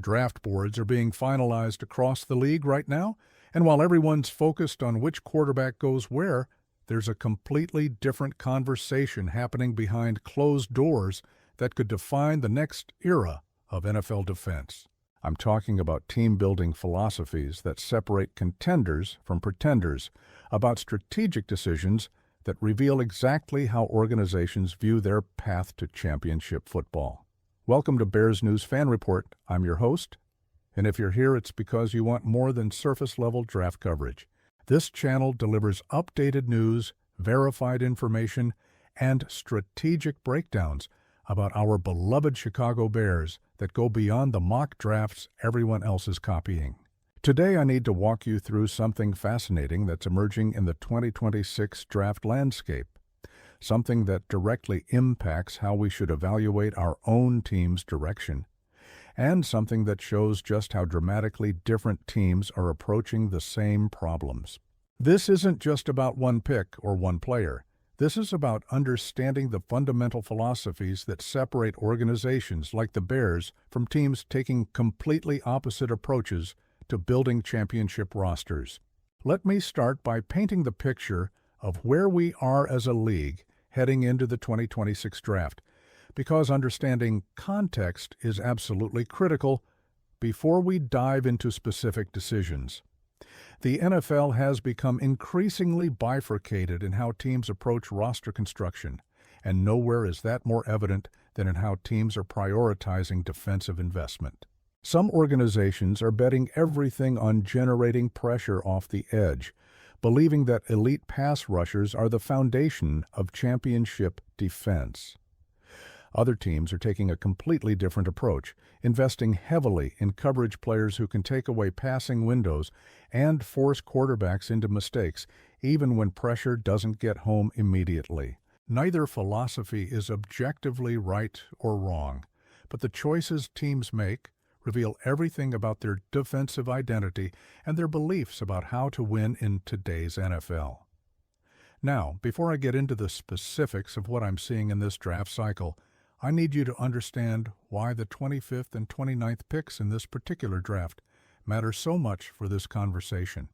Draft boards are being finalized across the league right now, and while everyone's focused on which quarterback goes where, there's a completely different conversation happening behind closed doors that could define the next era of NFL defense. I'm talking about team-building philosophies that separate contenders from pretenders, about strategic decisions that reveal exactly how organizations view their path to championship football. Welcome to Bears News Fan Report. I'm your host, and if you're here, it's because you want more than surface-level draft coverage. This channel delivers updated news, verified information, and strategic breakdowns about our beloved Chicago Bears that go beyond the mock drafts everyone else is copying. Today, I need to walk you through something fascinating that's emerging in the 2026 draft landscape, something that directly impacts how we should evaluate our own team's direction, and something that shows just how dramatically different teams are approaching the same problems. This isn't just about one pick or one player. This is about understanding the fundamental philosophies that separate organizations like the Bears from teams taking completely opposite approaches to building championship rosters. Let me start by painting the picture of where we are as a league heading into the 2026 draft, because understanding context is absolutely critical before we dive into specific decisions. The NFL has become increasingly bifurcated in how teams approach roster construction, and nowhere is that more evident than in how teams are prioritizing defensive investment. Some organizations are betting everything on generating pressure off the edge, believing that elite pass rushers are the foundation of championship defense. Other teams are taking a completely different approach, investing heavily in coverage players who can take away passing windows and force quarterbacks into mistakes, even when pressure doesn't get home immediately. Neither philosophy is objectively right or wrong, but the choices teams make reveal everything about their defensive identity and their beliefs about how to win in today's NFL. Now, before I get into the specifics of what I'm seeing in this draft cycle, I need you to understand why the 25th and 29th picks in this particular draft matter so much for this conversation.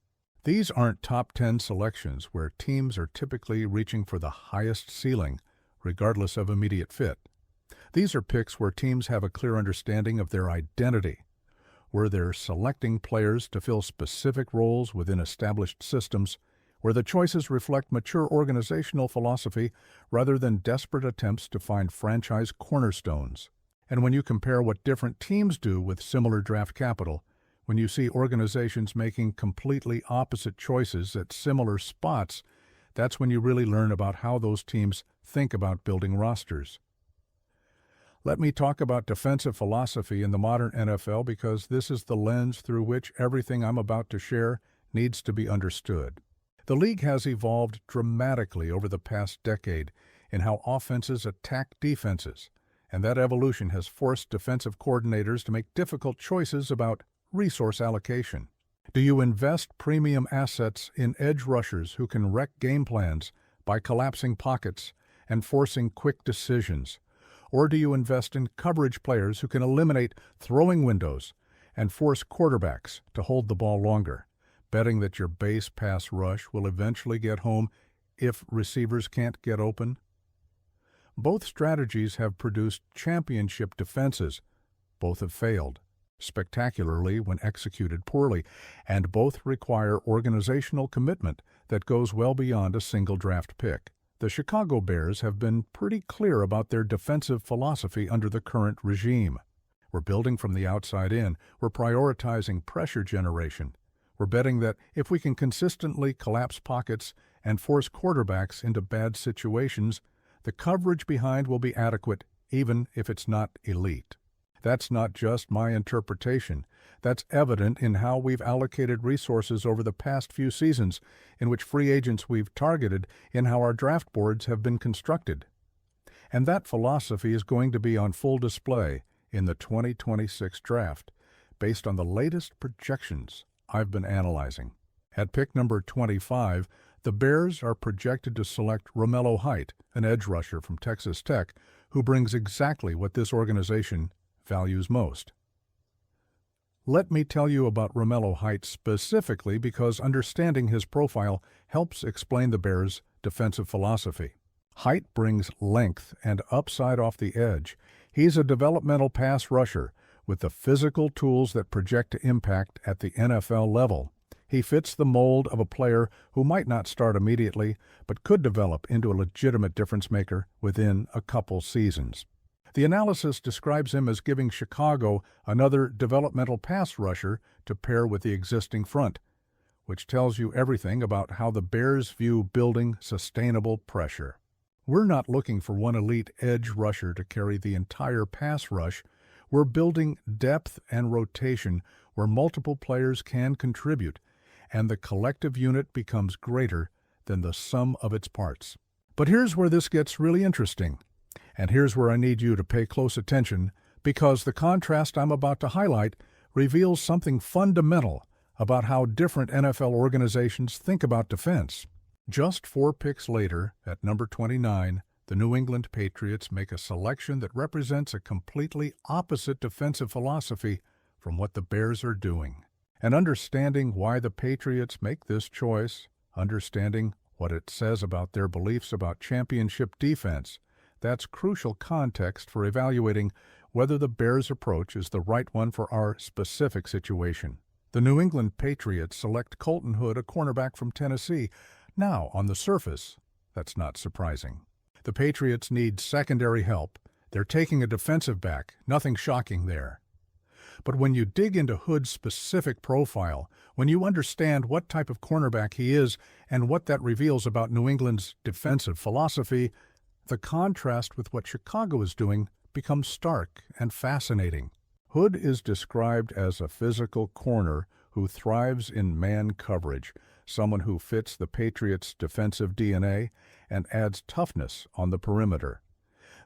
These aren't top 10 selections where teams are typically reaching for the highest ceiling, regardless of immediate fit. These are picks where teams have a clear understanding of their identity, where they're selecting players to fill specific roles within established systems, where the choices reflect mature organizational philosophy rather than desperate attempts to find franchise cornerstones. And when you compare what different teams do with similar draft capital, when you see organizations making completely opposite choices at similar spots, that's when you really learn about how those teams think about building rosters. Let me talk about defensive philosophy in the modern NFL because this is the lens through which everything I'm about to share needs to be understood. The league has evolved dramatically over the past decade in how offenses attack defenses, and that evolution has forced defensive coordinators to make difficult choices about resource allocation. Do you invest premium assets in edge rushers who can wreck game plans by collapsing pockets and forcing quick decisions? Or do you invest in coverage players who can eliminate throwing windows and force quarterbacks to hold the ball longer, betting that your base pass rush will eventually get home if receivers can't get open? Both strategies have produced championship defenses. Both have failed spectacularly when executed poorly, and both require organizational commitment that goes well beyond a single draft pick. The Chicago Bears have been pretty clear about their defensive philosophy under the current regime. We're building from the outside in. We're prioritizing pressure generation. We're betting that if we can consistently collapse pockets and force quarterbacks into bad situations, the coverage behind will be adequate, even if it's not elite. That's not just my interpretation. That's evident in how we've allocated resources over the past few seasons, in which free agents we've targeted, in how our draft boards have been constructed. And that philosophy is going to be on full display in the 2026 draft, based on the latest projections I've been analyzing. At pick number 25, the Bears are projected to select Romello Height, an edge rusher from Texas Tech, who brings exactly what this organization values most: Let me tell you about Romello Height specifically because understanding his profile helps explain the Bears' defensive philosophy. Height brings length and upside off the edge. He's a developmental pass rusher with the physical tools that project to impact at the NFL level. He fits the mold of a player who might not start immediately, but could develop into a legitimate difference maker within a couple seasons. The analysis describes him as giving Chicago another developmental pass rusher to pair with the existing front, which tells you everything about how the Bears view building sustainable pressure. We're not looking for one elite edge rusher to carry the entire pass rush. We're building depth and rotation where multiple players can contribute, and the collective unit becomes greater than the sum of its parts. But here's where this gets really interesting. And here's where I need you to pay close attention, because the contrast I'm about to highlight reveals something fundamental about how different NFL organizations think about defense. Just 4 picks later, at number 29, the New England Patriots make a selection that represents a completely opposite defensive philosophy from what the Bears are doing. And understanding why the Patriots make this choice, understanding what it says about their beliefs about championship defense, that's crucial context for evaluating whether the Bears' approach is the right one for our specific situation. The New England Patriots select Colton Hood, a cornerback from Tennessee. Now, on the surface, that's not surprising. The Patriots need secondary help. They're taking a defensive back, nothing shocking there. But when you dig into Hood's specific profile, when you understand what type of cornerback he is and what that reveals about New England's defensive philosophy, the contrast with what Chicago is doing becomes stark and fascinating. Hood is described as a physical corner who thrives in man coverage, someone who fits the Patriots' defensive DNA and adds toughness on the perimeter.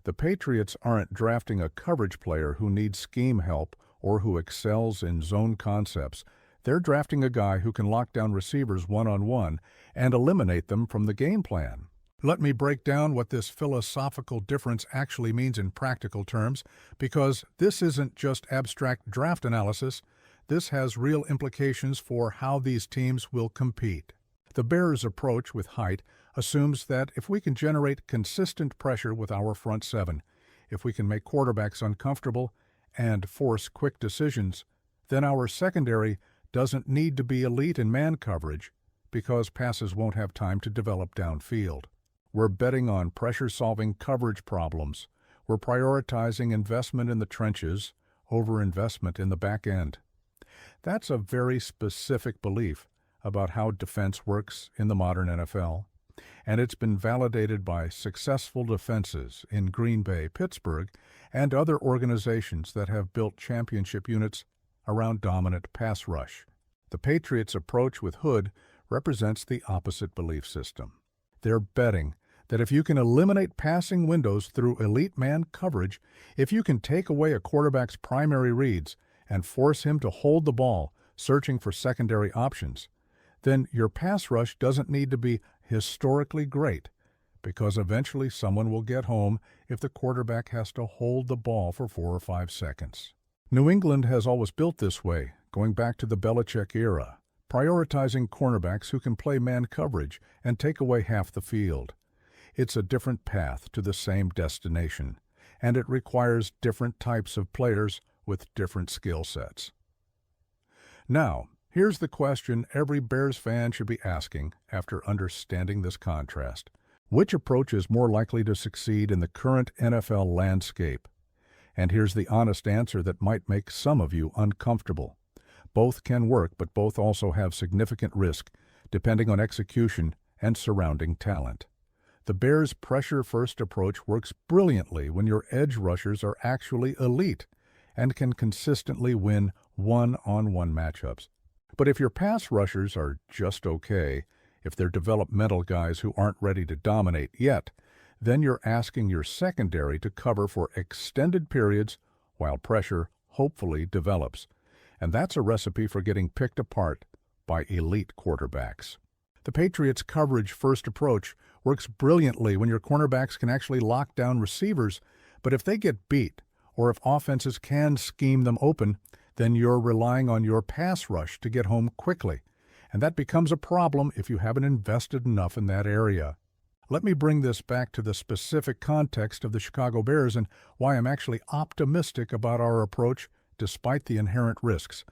The Patriots aren't drafting a coverage player who needs scheme help or who excels in zone concepts. They're drafting a guy who can lock down receivers one-on-one and eliminate them from the game plan. Let me break down what this philosophical difference actually means in practical terms, because this isn't just abstract draft analysis. This has real implications for how these teams will compete. The Bears' approach with Height assumes that if we can generate consistent pressure with our front seven, if we can make quarterbacks uncomfortable and force quick decisions, then our secondary doesn't need to be elite in man coverage because passes won't have time to develop downfield. We're betting on pressure-solving coverage problems. We're prioritizing investment in the trenches over investment in the back end. That's a very specific belief about how defense works in the modern NFL, and it's been validated by successful defenses in Green Bay, Pittsburgh, and other organizations that have built championship units around dominant pass rush. The Patriots' approach with Hood represents the opposite belief system. They're betting that if you can eliminate passing windows through elite man coverage, if you can take away a quarterback's primary reads and force him to hold the ball, searching for secondary options, then your pass rush doesn't need to be historically great, because eventually someone will get home if the quarterback has to hold the ball for 4 or 5 seconds. New England has always built this way, going back to the Belichick era, prioritizing cornerbacks who can play man coverage and take away half the field. It's a different path to the same destination, and it requires different types of players with different skill sets. Now, here's the question every Bears fan should be asking after understanding this contrast. Which approach is more likely to succeed in the current NFL landscape? And here's the honest answer that might make some of you uncomfortable. Both can work, but both also have significant risk, depending on execution and surrounding talent. The Bears' pressure-first approach works brilliantly when your edge rushers are actually elite and can consistently win one-on-one matchups. But if your pass rushers are just okay, if they're developmental guys who aren't ready to dominate yet, then you're asking your secondary to cover for extended periods while pressure hopefully develops. And that's a recipe for getting picked apart by elite quarterbacks. The Patriots' coverage-first approach works brilliantly when your cornerbacks can actually lock down receivers, but if they get beat, or if offenses can scheme them open, then you're relying on your pass rush to get home quickly, and that becomes a problem if you haven't invested enough in that area. Let me bring this back to the specific context of the Chicago Bears and why I'm actually optimistic about our approach despite the inherent risks.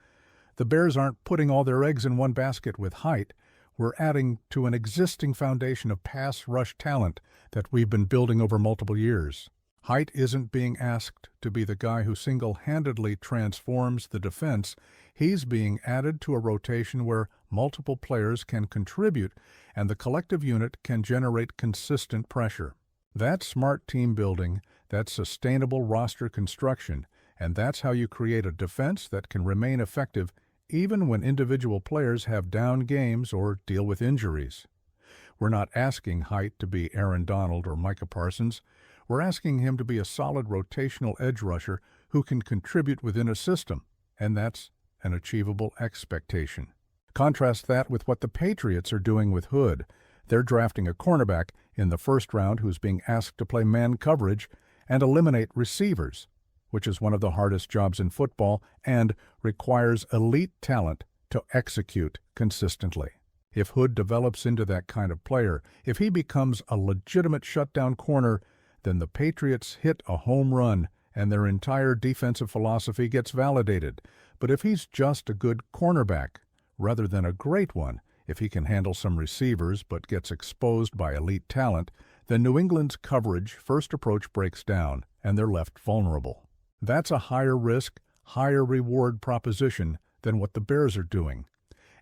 The Bears aren't putting all their eggs in one basket with height. We're adding to an existing foundation of pass rush talent that we've been building over multiple years. Height isn't being asked to be the guy who single-handedly transforms the defense. He's being added to a rotation where multiple players can contribute and the collective unit can generate consistent pressure. That's smart team building, that's sustainable roster construction, and that's how you create a defense that can remain effective even when individual players have down games or deal with injuries. We're not asking Height to be Aaron Donald or Micah Parsons. We're asking him to be a solid rotational edge rusher who can contribute within a system, and that's an achievable expectation. Contrast that with what the Patriots are doing with Hood. They're drafting a cornerback in the first round who's being asked to play man coverage and eliminate receivers, which is one of the hardest jobs in football and requires elite talent to execute consistently. If Hood develops into that kind of player, if he becomes a legitimate shutdown corner, then the Patriots hit a home run and their entire defensive philosophy gets validated. But if he's just a good cornerback, rather than a great one, if he can handle some receivers but gets exposed by elite talent, then New England's coverage first approach breaks down and they're left vulnerable. That's a higher risk, higher reward proposition than what the Bears are doing,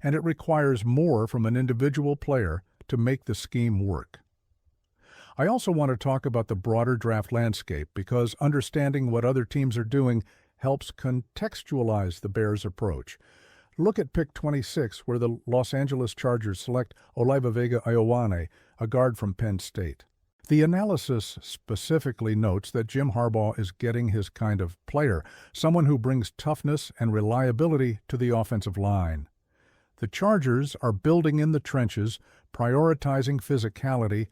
and it requires more from an individual player to make the scheme work. I also want to talk about the broader draft landscape because understanding what other teams are doing helps contextualize the Bears' approach. Look at pick 26, where the Los Angeles Chargers select Olavide Ioane, a guard from Penn State. The analysis specifically notes that Jim Harbaugh is getting his kind of player, someone who brings toughness and reliability to the offensive line. The Chargers are building in the trenches, prioritizing physicality,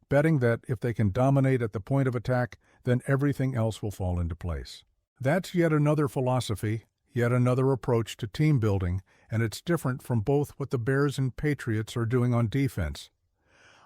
betting that if they can dominate at the point of attack, then everything else will fall into place. That's yet another philosophy, yet another approach to team building, and it's different from both what the Bears and Patriots are doing on defense.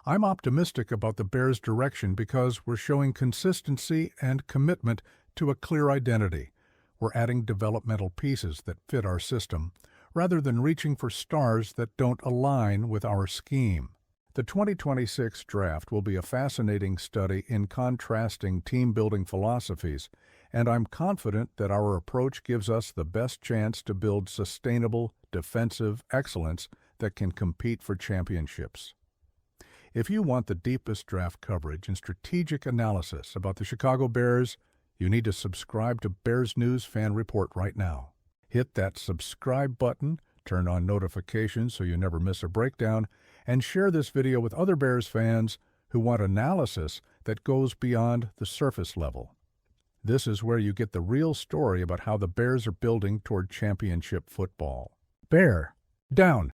I'm optimistic about the Bears' direction because we're showing consistency and commitment to a clear identity. We're adding developmental pieces that fit our system, rather than reaching for stars that don't align with our scheme. The 2026 draft will be a fascinating study in contrasting team-building philosophies, and I'm confident that our approach gives us the best chance to build sustainable defensive excellence that can compete for championships. If you want the deepest draft coverage and strategic analysis about the Chicago Bears, you need to subscribe to Bears News Fan Report right now. Hit that subscribe button, turn on notifications so you never miss a breakdown, and share this video with other Bears fans who want analysis that goes beyond the surface level. This is where you get the real story about how the Bears are building toward championship football. Bear down.